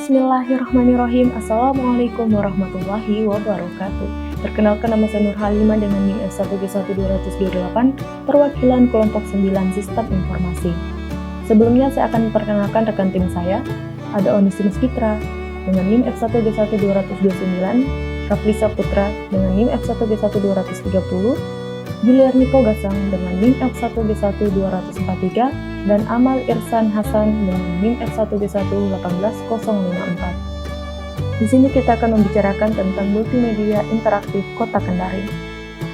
Bismillahirrahmanirrahim. Assalamualaikum warahmatullahi wabarakatuh. Perkenalkan, nama saya Nur Halimah dengan NIM F1G1-228, perwakilan kelompok 9 Sistem Informasi. Sebelumnya saya akan memperkenalkan rekan tim saya. Ada Onesimus Fitra dengan NIM F1G1-229, Raflisa Putra dengan NIM F1G1-230, Juliarniko Gasang dengan NIM F1G1-243, dan Amal Irsan Hasan dengan NIM F1G1-18054. Di sini kita akan membicarakan tentang multimedia interaktif Kota Kendari.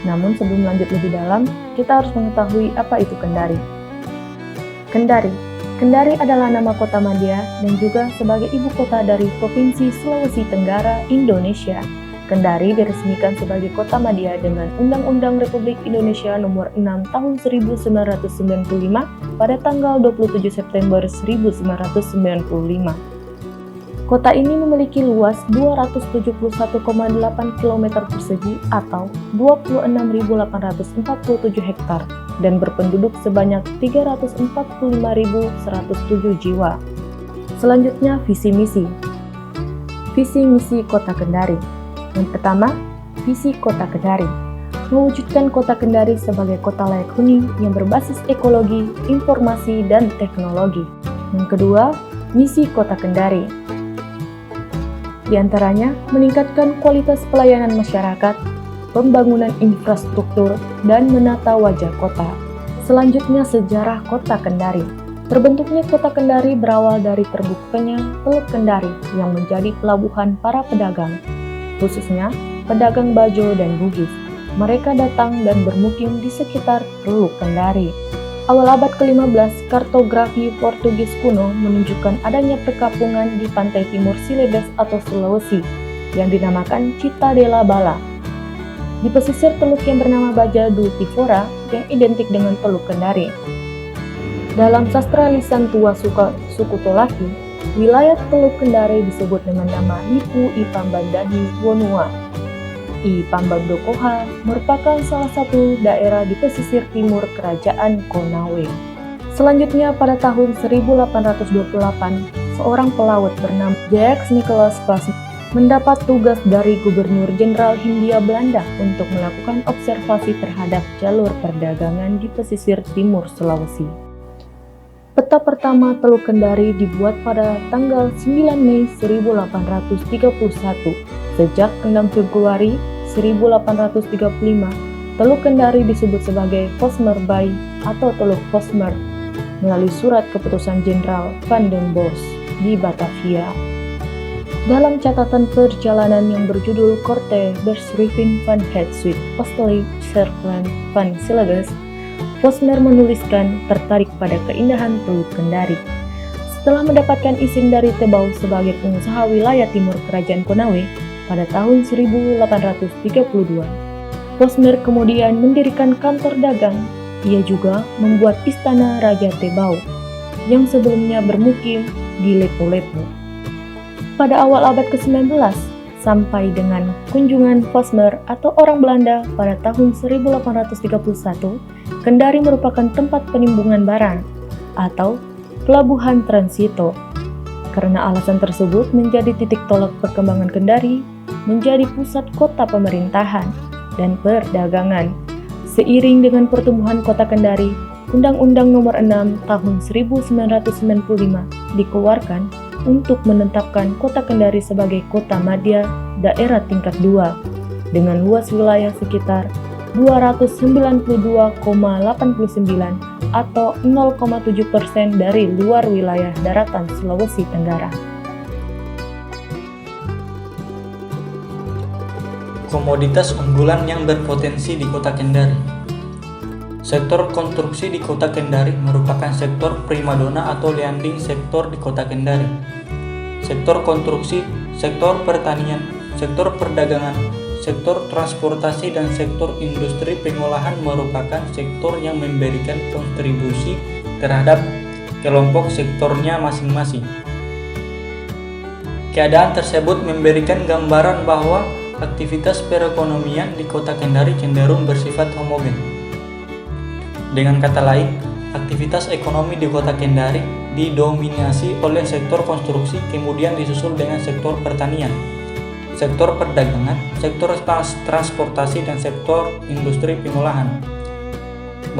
Namun sebelum lanjut lebih dalam, kita harus mengetahui apa itu Kendari. Kendari adalah nama kota madya dan juga sebagai ibu kota dari Provinsi Sulawesi Tenggara, Indonesia. Kendari diresmikan sebagai kota madya dengan Undang-Undang Republik Indonesia Nomor 6 Tahun 1995 pada tanggal 27 September 1995. Kota ini memiliki luas 271,8 km persegi atau 26.847 hektar dan berpenduduk sebanyak 345.107 jiwa. Selanjutnya, visi misi. Visi misi Kota Kendari. Yang pertama, visi Kota Kendari. Mewujudkan Kota Kendari sebagai kota layak huni yang berbasis ekologi, informasi, dan teknologi. Yang kedua, misi Kota Kendari. Di antaranya, meningkatkan kualitas pelayanan masyarakat, pembangunan infrastruktur, dan menata wajah kota. Selanjutnya, sejarah Kota Kendari. Terbentuknya Kota Kendari berawal dari terbukanya Teluk Kendari yang menjadi pelabuhan para pedagang, khususnya pedagang Bajo dan Bugis. Mereka datang dan bermukim di sekitar Teluk Kendari. Awal abad ke-15, kartografi Portugis kuno menunjukkan adanya perkampungan di pantai timur Celebes atau Sulawesi yang dinamakan Cittadella Bala. Di pesisir teluk yang bernama Baja do Tifora yang identik dengan Teluk Kendari. Dalam sastra lisan tua suku Tolaki, wilayah Teluk Kendari disebut dengan nama Lipu I Pambandani Wonua. I Pambandokoha merupakan salah satu daerah di pesisir timur Kerajaan Konawe. Selanjutnya pada tahun 1828, seorang pelaut bernama Jacques Nicolas Vaz mendapat tugas dari Gubernur Jenderal Hindia Belanda untuk melakukan observasi terhadap jalur perdagangan di pesisir timur Sulawesi. Peta pertama Teluk Kendari dibuat pada tanggal 9 Mei 1831. Sejak 6 Februari 1835, Teluk Kendari disebut sebagai Vosmer Bay atau Teluk Vosmer melalui surat keputusan Jenderal Van den Bosch di Batavia. Dalam catatan perjalanan yang berjudul Korte beschrijving van het Zuid-Oostelijk Cerklen van Celebes, Vosmer menuliskan tertarik pada keindahan Teluk Kendari. Setelah mendapatkan izin dari Tebau sebagai pengusaha wilayah timur Kerajaan Konawe pada tahun 1832, Vosmer kemudian mendirikan kantor dagang. Ia juga membuat istana Raja Tebau yang sebelumnya bermukim di Lepo-Lepo. Pada awal abad ke-19, sampai dengan kunjungan Vosmer atau orang Belanda pada tahun 1831, Kendari merupakan tempat penimbungan barang atau pelabuhan transito. Karena alasan tersebut menjadi titik tolak perkembangan Kendari menjadi pusat kota pemerintahan dan perdagangan. Seiring dengan pertumbuhan Kota Kendari, Undang-Undang Nomor 6 Tahun 1995 dikeluarkan untuk menetapkan Kota Kendari sebagai kota madya daerah tingkat 2 dengan luas wilayah sekitar 292,89 atau 0,7% dari luar wilayah daratan Sulawesi Tenggara. Komoditas unggulan yang berpotensi di Kota Kendari. Sektor konstruksi di Kota Kendari merupakan sektor primadona atau leading sektor di Kota Kendari. Sektor konstruksi, sektor pertanian, sektor perdagangan, sektor transportasi, dan sektor industri pengolahan merupakan sektor yang memberikan kontribusi terhadap kelompok sektornya masing-masing. Keadaan tersebut memberikan gambaran bahwa aktivitas perekonomian di Kota Kendari cenderung bersifat homogen. Dengan kata lain, aktivitas ekonomi di Kota Kendari didominasi oleh sektor konstruksi, kemudian disusul dengan sektor pertanian, sektor perdagangan, sektor transportasi, dan sektor industri pengolahan.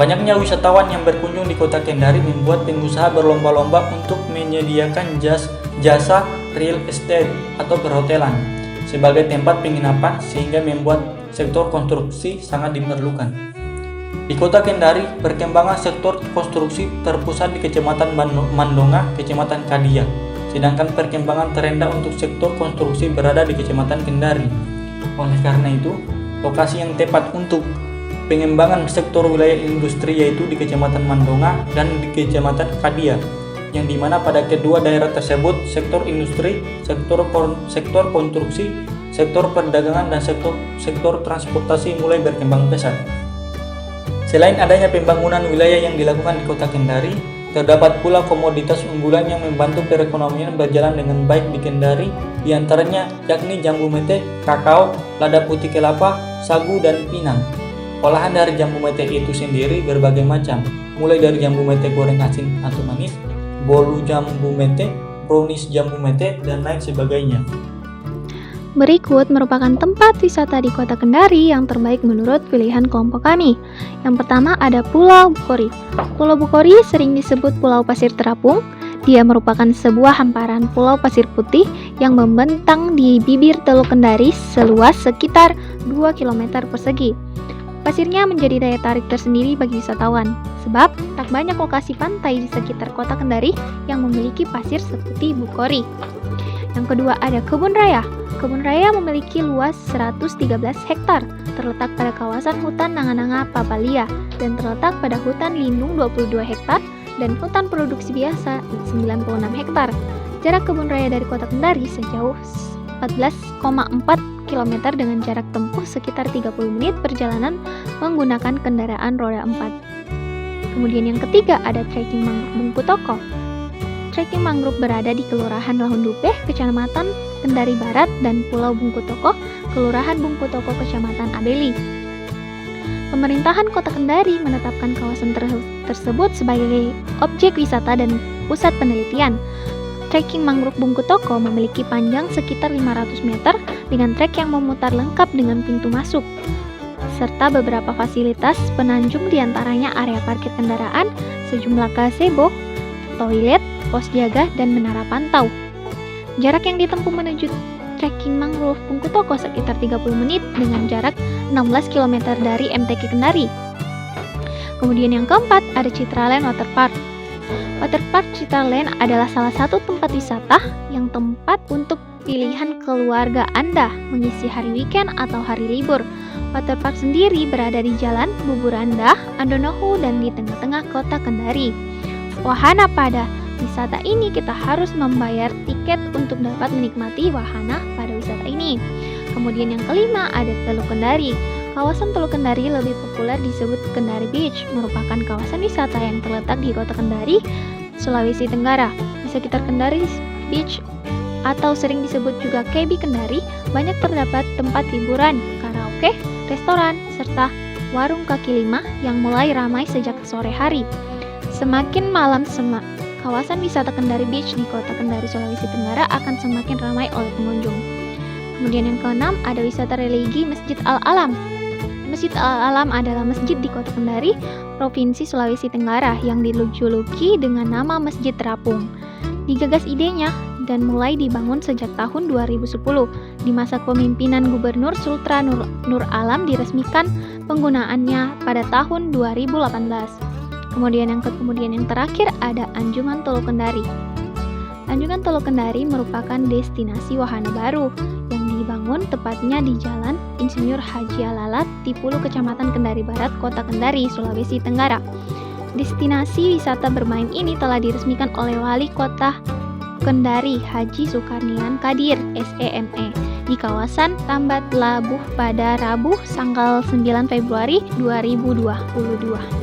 Banyaknya wisatawan yang berkunjung di kota Kendari membuat pengusaha berlomba-lomba untuk menyediakan jasa real estate atau perhotelan sebagai tempat penginapan, sehingga membuat sektor konstruksi sangat diperlukan. Di kota Kendari, perkembangan sektor konstruksi terpusat di Kecamatan Mandonga, Kecamatan Kadia, sedangkan perkembangan terendah untuk sektor konstruksi berada di Kecamatan Kendari. Oleh karena itu, lokasi yang tepat untuk pengembangan sektor wilayah industri yaitu di Kecamatan Mandonga dan di Kecamatan Kadia, yang dimana pada kedua daerah tersebut sektor industri, sektor konstruksi, sektor perdagangan, dan sektor transportasi mulai berkembang pesat. Selain adanya pembangunan wilayah yang dilakukan di kota Kendari, terdapat pula komoditas unggulan yang membantu perekonomian berjalan dengan baik di Kendari, diantaranya yakni jambu mete, kakao, lada putih kelapa, sagu, dan pinang. Olahan dari jambu mete itu sendiri berbagai macam, mulai dari jambu mete goreng asin atau manis, bolu jambu mete, brownies jambu mete, dan lain sebagainya. Berikut merupakan tempat wisata di kota Kendari yang terbaik menurut pilihan kelompok kami. Yang pertama ada Pulau Bukori. Pulau Bukori sering disebut Pulau Pasir Terapung. Dia merupakan sebuah hamparan pulau pasir putih yang membentang di bibir Teluk Kendari seluas sekitar 2 km persegi. Pasirnya menjadi daya tarik tersendiri bagi wisatawan, sebab tak banyak lokasi pantai di sekitar kota Kendari yang memiliki pasir seperti Bukori. Yang kedua ada Kebun Raya. Kebun Raya memiliki luas 113 hektar, terletak pada kawasan hutan Nanga-Nanga Papalia, dan terletak pada hutan lindung 22 hektar dan hutan produksi biasa 96 hektar. Jarak Kebun Raya dari kota Kendari sejauh 14,4 km dengan jarak tempuh sekitar 30 menit perjalanan menggunakan kendaraan roda 4. Kemudian yang ketiga ada Trekking Mangrove Bungku Toko. Trekking mangrove berada di Kelurahan Lahundupe, Kecamatan Kendari Barat, dan Pulau Bungku Toko, Kelurahan Bungku Toko, Kecamatan Abeli. Pemerintahan Kota Kendari menetapkan kawasan tersebut sebagai objek wisata dan pusat penelitian. Trekking mangrove Bungku Toko memiliki panjang sekitar 500 meter dengan trek yang memutar lengkap dengan pintu masuk, serta beberapa fasilitas penanjung diantaranya area parkir kendaraan, sejumlah gazebo, toilet, pos jaga, dan menara pantau. Jarak yang ditempuh menuju trekking mangrove Bungku Toko sekitar 30 menit dengan jarak 16 km dari MTQ Kendari. Kemudian yang keempat ada Citraland Waterpark. Waterpark Citraland adalah salah satu tempat wisata yang tempat untuk pilihan keluarga Anda mengisi hari weekend atau hari libur. Waterpark sendiri berada di Jalan Buburanda, Andonohu, dan di tengah-tengah kota Kendari. Wahana pada wisata ini kita harus membayar tiket untuk dapat menikmati wahana pada wisata ini. Kemudian yang kelima ada Teluk Kendari. Kawasan Teluk Kendari lebih populer disebut Kendari Beach, merupakan kawasan wisata yang terletak di kota Kendari, Sulawesi Tenggara. Di sekitar Kendari Beach atau sering disebut juga KB Kendari, banyak terdapat tempat hiburan, karaoke, restoran, serta warung kaki lima yang mulai ramai sejak sore hari. Semakin malam kawasan wisata Kendari Beach di kota Kendari, Sulawesi Tenggara akan semakin ramai oleh pengunjung. Kemudian yang keenam ada wisata religi Masjid Al-Alam. Masjid Al-Alam adalah masjid di kota Kendari, Provinsi Sulawesi Tenggara yang dijuluki dengan nama Masjid Terapung. Digagas idenya dan mulai dibangun sejak tahun 2010. Di masa kepemimpinan Gubernur Sultra Nur Alam diresmikan penggunaannya pada tahun 2018. Kemudian yang terakhir ada Anjungan Teluk Kendari. Anjungan Teluk Kendari merupakan destinasi wahana baru yang dibangun tepatnya di Jalan Insinyur Haji Alalat, Tipulu, Kecamatan Kendari Barat, Kota Kendari, Sulawesi Tenggara. Destinasi wisata bermain ini telah diresmikan oleh Wali Kota Kendari Haji Sukarnian Kadir, SEME, di kawasan Tambat Labuh pada Rabu, tanggal 9 Februari 2022.